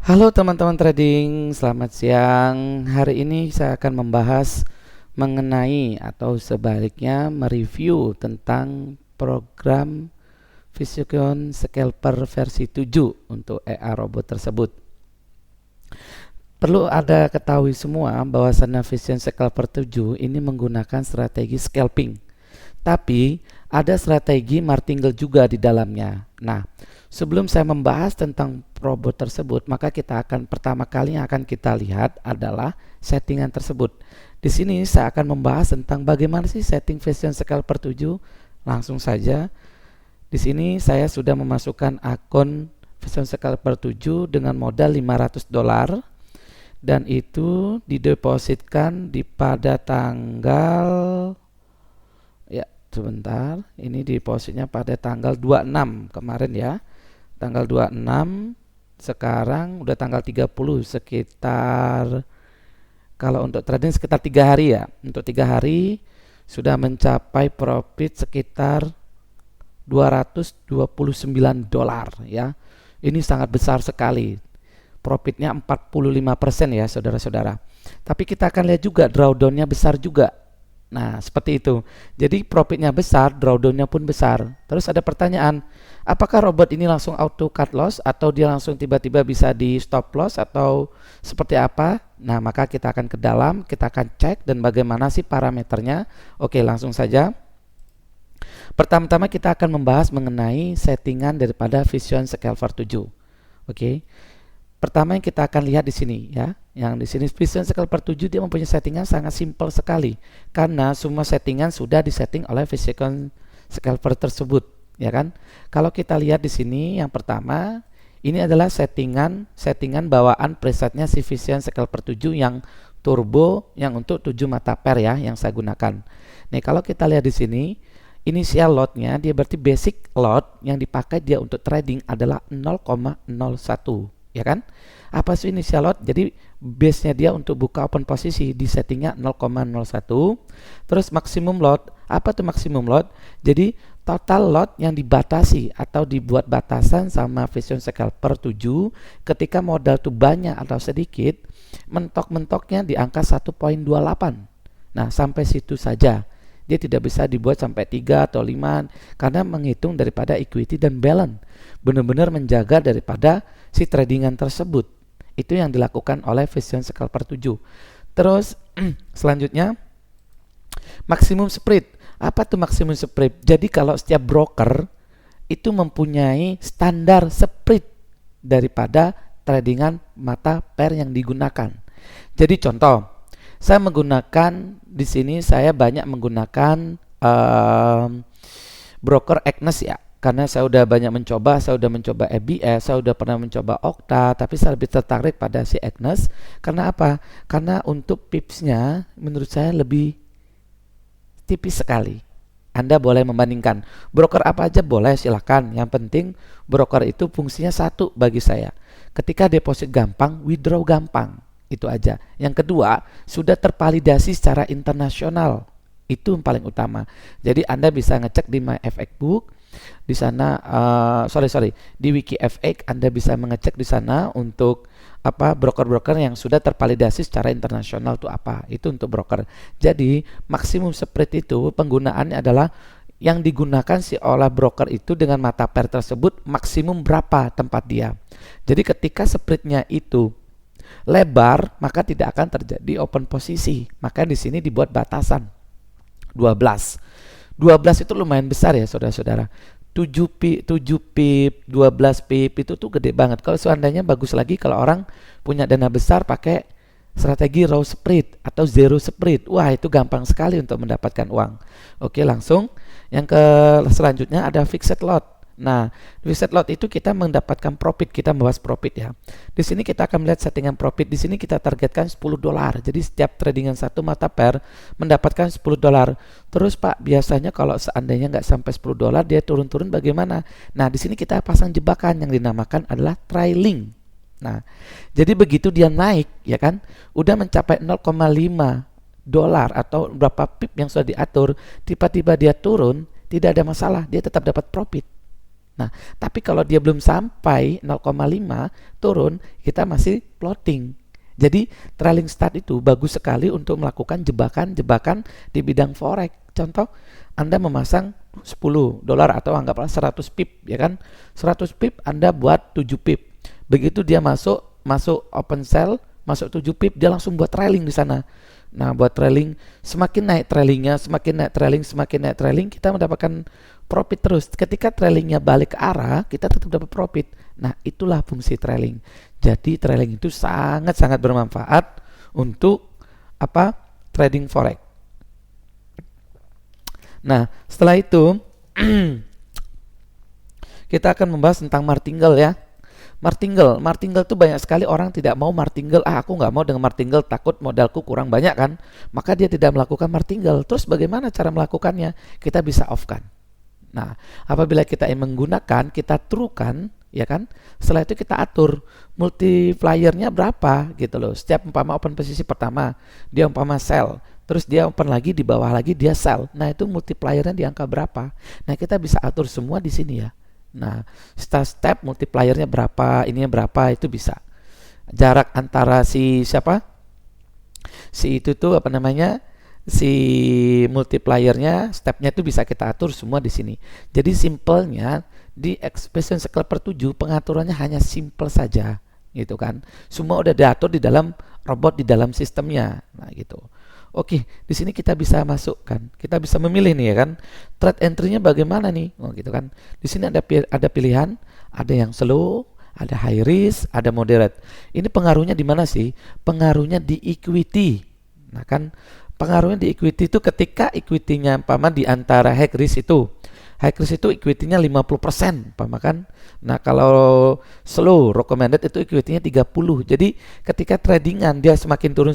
Halo teman-teman trading, selamat siang. Hari ini saya akan membahas mengenai atau sebaliknya mereview tentang program Vision Scalper versi 7 untuk EA robot tersebut. Perlu ada ketahui semua bahwasannya Vision Scalper 7 ini menggunakan strategi scalping. Tapi ada strategi martingale juga di dalamnya. Nah, sebelum saya membahas tentang robot tersebut, maka kita akan pertama kali yang akan kita lihat adalah settingan tersebut. Di sini saya akan membahas tentang bagaimana sih setting Vision Scalper 7. Langsung saja. Di sini saya sudah memasukkan akun Vision Scalper 7 dengan modal $500 dan itu didepositkan pada tanggal sebentar, ini depositnya pada tanggal 26 kemarin ya. Tanggal 26, sekarang udah tanggal 30, sekitar kalau untuk trading sekitar 3 hari ya. Untuk 3 hari sudah mencapai profit sekitar $229 ya. Ini sangat besar sekali. Profitnya 45% ya saudara-saudara. Tapi kita akan lihat juga drawdownnya besar juga. Nah, seperti itu. Jadi profitnya besar, drawdownnya pun besar. Terus ada pertanyaan, apakah robot ini langsung auto cut loss atau dia langsung tiba-tiba bisa di stop loss atau seperti apa? Nah, maka kita akan ke dalam, kita akan cek dan bagaimana sih parameternya. Oke, langsung saja. Pertama-tama kita akan membahas mengenai settingan daripada Vision Scalper 7. Oke. Pertama yang kita akan lihat di sini ya. Yang di sini Vision Scalper 7 dia mempunyai settingan sangat simpel sekali karena semua settingan sudah disetting oleh Vision Scalper tersebut, ya kan? Kalau kita lihat di sini yang pertama, ini adalah settingan bawaan presetnya si Vision Scalper 7 yang turbo yang untuk 7 mata pair ya yang saya gunakan. Nih, kalau kita lihat di sini, initial lotnya dia berarti basic lot yang dipakai dia untuk trading adalah 0,01. Ya kan? Apa sih initial lot? Jadi base-nya dia untuk buka open posisi di settingnya 0,01. Terus maksimum lot, apa tuh maksimum lot? Jadi total lot yang dibatasi atau dibuat batasan sama Vision Scalper 7 ketika modal tuh banyak atau sedikit, mentok-mentoknya di angka 1,28. Nah, sampai situ saja. Dia tidak bisa dibuat sampai 3 atau 5 karena menghitung daripada equity dan balance. Benar-benar menjaga daripada si tradingan tersebut. Itu yang dilakukan oleh Vision Scalper 7. Terus selanjutnya maksimum spread. Apa tuh maksimum spread? Jadi kalau setiap broker itu mempunyai standar spread daripada tradingan mata pair yang digunakan. Jadi contoh, saya menggunakan di sini saya banyak menggunakan broker Agnes ya, karena saya udah banyak mencoba, saya udah mencoba EBS, saya udah pernah mencoba Okta, tapi saya lebih tertarik pada si Agnes. Karena apa? Karena untuk pipsnya menurut saya lebih tipis sekali. Anda boleh membandingkan broker apa aja boleh, silahkan. Yang penting broker itu fungsinya satu bagi saya. Ketika deposit gampang, withdraw gampang. Itu aja. Yang kedua, sudah tervalidasi secara internasional. Itu yang paling utama. Jadi Anda bisa ngecek di MyFXbook, di sana di WikiFX Anda bisa mengecek di sana untuk apa broker-broker yang sudah tervalidasi secara internasional itu apa. Itu untuk broker. Jadi maksimum spread itu penggunaannya adalah yang digunakan si oleh broker itu dengan mata pair tersebut maksimum berapa tempat dia. Jadi ketika spreadnya itu lebar, maka tidak akan terjadi open posisi. Maka di sini dibuat batasan 12. 12 itu lumayan besar ya saudara-saudara. 7 pip, 12 pip itu tuh gede banget. Kalau seandainya bagus lagi kalau orang punya dana besar pakai strategi raw spread atau zero spread. Wah, itu gampang sekali untuk mendapatkan uang. Oke, langsung yang ke selanjutnya ada fixed lot. Nah, fixed lot itu kita mendapatkan profit, kita membahas profit ya. Di sini kita akan melihat settingan profit. Di sini kita targetkan $10. Jadi setiap tradingan satu mata pair mendapatkan $10. Terus Pak, biasanya kalau seandainya nggak sampai $10 dia turun-turun bagaimana? Nah, di sini kita pasang jebakan yang dinamakan adalah trailing. Nah, jadi begitu dia naik, ya kan, udah mencapai $0,5 atau berapa pip yang sudah diatur, tiba-tiba dia turun, tidak ada masalah, dia tetap dapat profit. Nah, tapi kalau dia belum sampai 0,5 turun, kita masih plotting. Jadi trailing start itu bagus sekali untuk melakukan jebakan-jebakan di bidang forex. Contoh, Anda memasang 10 dolar atau anggaplah 100 pip, ya kan? 100 pip Anda buat 7 pip. Begitu dia masuk open sell, masuk 7 pip, dia langsung buat trailing di sana. Nah, buat trailing, semakin naik trailingnya, semakin naik trailing, kita mendapatkan profit terus. Ketika trailingnya balik ke arah, kita tetap dapat profit. Nah, itulah fungsi trailing. Jadi trailing itu sangat-sangat bermanfaat untuk apa? Trading forex. Nah, setelah itu kita akan membahas tentang martingale ya. Martingale tuh banyak sekali orang tidak mau martingale. Aku nggak mau dengan martingale, takut modalku kurang banyak kan. Maka dia tidak melakukan martingale. Terus bagaimana cara melakukannya? Kita bisa off kan. Nah, apabila kita ingin menggunakan, kita true kan, ya kan? Setelah itu kita atur multipliernya berapa gitu loh. Setiap umpama open posisi pertama, dia umpama sell, terus dia open lagi di bawah lagi dia sell. Nah, itu multipliernya di angka berapa? Nah, kita bisa atur semua di sini ya. Nah, step multipliernya berapa, ininya berapa, itu bisa. Jarak antara si siapa? Si itu tuh apa namanya? Si multipliernya, stepnya itu bisa kita atur semua di sini. Jadi simpelnya di Expression Scalper 7 pengaturannya hanya simple saja, gitu kan. Semua udah diatur di dalam robot, di dalam sistemnya. Nah, gitu. Oke, di sini kita bisa masukkan, kita bisa memilih nih ya kan. Trade entry-nya bagaimana nih? Oh, gitu kan. Di sini ada pilihan, ada yang slow, ada high risk, ada moderate. Ini pengaruhnya di mana sih? Pengaruhnya di equity. Nah, kan pengaruhnya di equity itu ketika equity-nya umpama di antara high risk itu. High risk itu equity-nya 50%, umpama kan. Nah, kalau slow recommended itu equity-nya 30. Jadi, ketika tradingan dia semakin turun,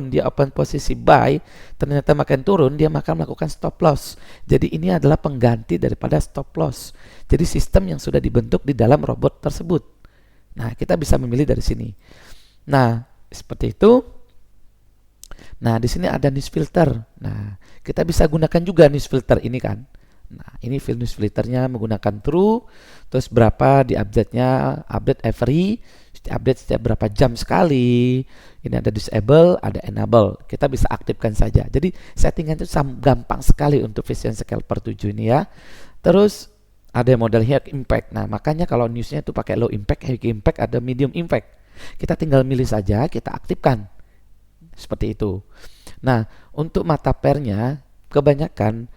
dia open posisi buy, ternyata makin turun, dia akan melakukan stop loss. Jadi, ini adalah pengganti daripada stop loss. Jadi, sistem yang sudah dibentuk di dalam robot tersebut. Nah, kita bisa memilih dari sini. Nah, seperti itu. Nah, di sini ada news filter. Nah, kita bisa gunakan juga news filter ini kan. Nah, ini news filternya menggunakan true, terus berapa di update-nya, update every, update setiap berapa jam sekali. Ini ada disable, ada enable. Kita bisa aktifkan saja. Jadi settingan itu gampang sekali untuk Vision Scalper 7 ini ya. Terus ada model high impact. Nah, makanya kalau newsnya itu pakai low impact, high impact, ada medium impact. Kita tinggal milih saja, kita aktifkan. Seperti itu. Nah, untuk mata pairnya, kebanyakan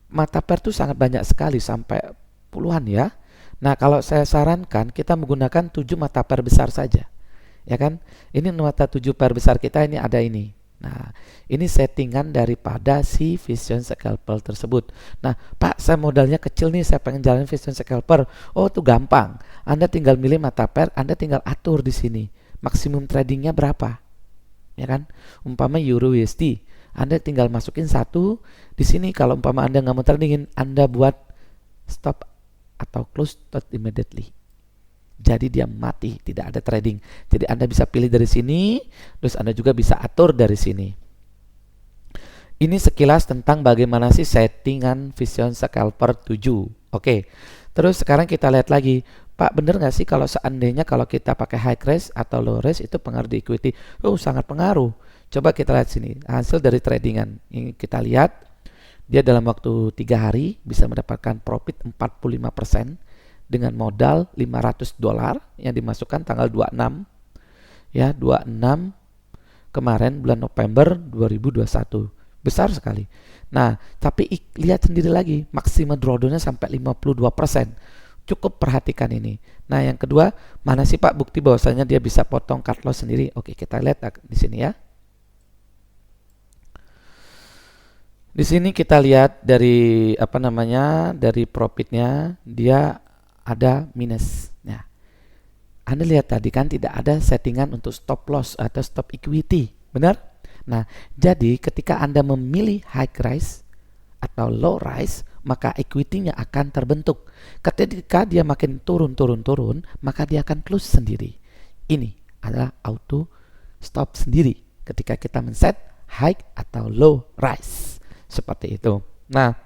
mata pair itu sangat banyak sekali, sampai puluhan ya. Nah, kalau saya sarankan kita menggunakan 7 mata pair besar saja. Ya kan? Ini mata 7 pair besar kita ini ada ini. Nah, ini settingan daripada si Vision Scalper tersebut. Nah, Pak, saya modalnya kecil nih, saya pengen jalan Vision Scalper. Oh, itu gampang. Anda tinggal milih mata pair, Anda tinggal atur di sini. Maksimum tradingnya berapa? Ya kan? Umpama Euro USD. Anda tinggal masukin satu di sini. Kalau umpama Anda nggak mau tradingin, Anda buat stop atau close stop immediately. Jadi dia mati, tidak ada trading. Jadi Anda bisa pilih dari sini, terus Anda juga bisa atur dari sini. Ini sekilas tentang bagaimana sih settingan Vision Scalper 7. Oke, terus sekarang kita lihat lagi. Pak, bener nggak sih kalau seandainya kalau kita pakai high risk atau low risk itu pengaruh di equity? Oh, sangat pengaruh. Coba kita lihat sini, hasil dari tradingan. Ini kita lihat, dia dalam waktu 3 hari bisa mendapatkan profit 45% dengan modal $500 yang dimasukkan tanggal 26. Ya, 26 kemarin bulan November 2021. Besar sekali. Nah, tapi lihat sendiri lagi, maksimal drawdown-nya sampai 52%. Cukup perhatikan ini. Nah, yang kedua, mana sih Pak bukti bahwasanya dia bisa potong cut loss sendiri? Oke, kita lihat di sini ya. Di sini kita lihat dari dari profitnya dia ada minus. Nah, Anda lihat tadi kan tidak ada settingan untuk stop loss atau stop equity, benar? Nah, jadi ketika Anda memilih high rise atau low rise, maka equity-nya akan terbentuk. Ketika dia makin turun, maka dia akan close sendiri. Ini adalah auto stop sendiri ketika kita men-set high atau low rise. Seperti itu. Nah,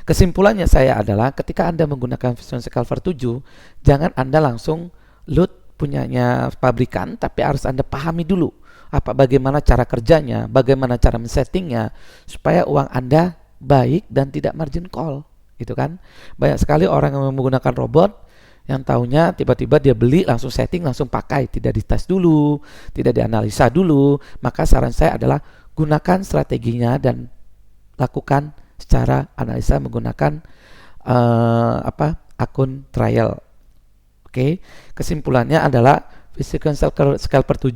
Kesimpulannya saya adalah ketika Anda menggunakan Vision Scalper 7, jangan Anda langsung load punyanya pabrikan, tapi harus Anda pahami dulu bagaimana cara kerjanya, bagaimana cara men-settingnya supaya uang Anda baik dan tidak margin call, gitu kan. Banyak sekali orang yang menggunakan robot yang taunya tiba-tiba dia beli langsung setting langsung pakai, tidak dites dulu, tidak dianalisa dulu. Maka saran saya adalah gunakan strateginya dan lakukan secara analisa menggunakan akun trial. Oke, kesimpulannya adalah Vision Scalper 7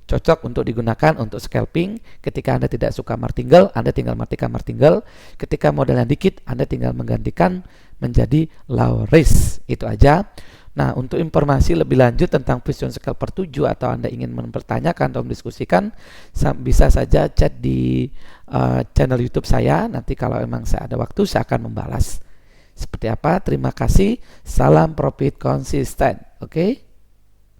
cocok untuk digunakan untuk scalping. Ketika Anda tidak suka martingale, Anda tinggal matikan martingale. Ketika modalnya dikit, Anda tinggal menggantikan menjadi low risk. Itu aja. Nah, untuk informasi lebih lanjut tentang Vision Scalper 7 atau Anda ingin mempertanyakan atau mendiskusikan, bisa saja chat di channel YouTube saya. Nanti kalau memang saya ada waktu, saya akan membalas. Seperti apa? Terima kasih. Salam profit konsisten. Oke?